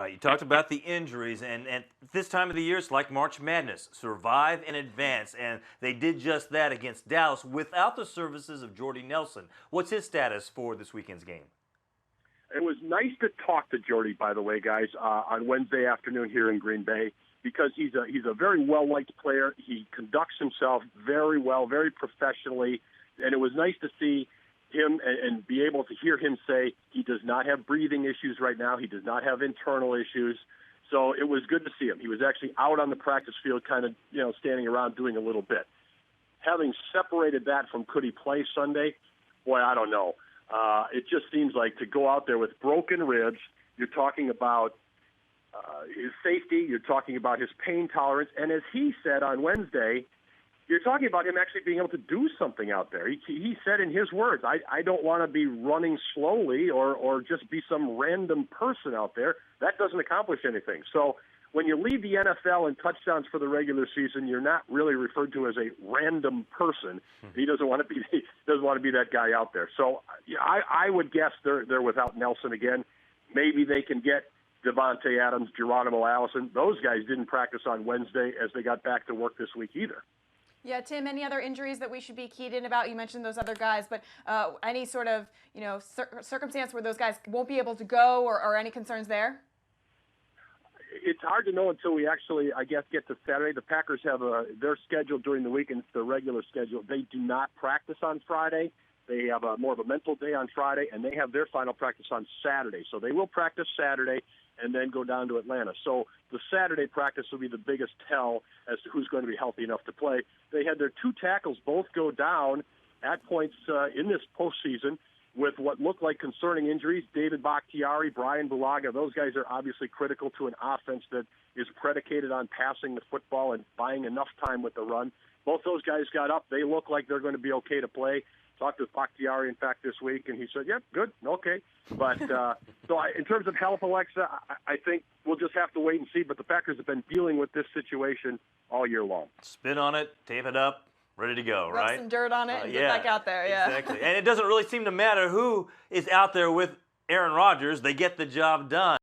You talked about the injuries, and at this time of the year, it's like March Madness. Survive in advance, and they did just that against Dallas without the services of Jordy Nelson. What's his status for this weekend's game? It was nice to talk to Jordy, by the way, guys, on Wednesday afternoon here in Green Bay, because he's a very well-liked player. He conducts himself very well, very professionally, and it was nice to see him and be able to hear him say he does not have breathing issues right now. He does not have internal issues. So it was good to see him. He was actually out on the practice field kind of, standing around doing a little bit. Having separated that from could he play Sunday, boy, I don't know. It just seems like to go out there with broken ribs, you're talking about his safety, you're talking about his pain tolerance, and as he said on Wednesday, you're talking about him actually being able to do something out there. He said in his words, I don't want to be running slowly or just be some random person out there. That doesn't accomplish anything. So when you lead the NFL in touchdowns for the regular season, you're not really referred to as a random person. He doesn't want to be that guy out there. So I would guess they're without Nelson again. Maybe they can get Devontae Adams, Geronimo Allison. Those guys didn't practice on Wednesday as they got back to work this week either. Yeah, Tim, any other injuries that we should be keyed in about? You mentioned those other guys, but any sort of circumstance where those guys won't be able to go or any concerns there? It's hard to know until we actually, I guess, get to Saturday. The Packers have their schedule during the week, and it's their regular schedule. They do not practice on Friday. They have more of a mental day on Friday, and they have their final practice on Saturday. So they will practice Saturday and then go down to Atlanta. So the Saturday practice will be the biggest tell as to who's going to be healthy enough to play. They had their two tackles both go down at points in this postseason with what looked like concerning injuries. David Bakhtiari, Brian Bulaga, those guys are obviously critical to an offense that is predicated on passing the football and buying enough time with the run. Both those guys got up. They look like they're going to be okay to play. Talked with Bakhtiari, in fact, this week, and he said, yep, good, okay. But in terms of health, Alexa, I think we'll just have to wait and see. But the Packers have been dealing with this situation all year long. Spin on it, tape it up, ready to go, right? Rub some dirt on it and get back out there, yeah. Exactly. And it doesn't really seem to matter who is out there with Aaron Rodgers. They get the job done.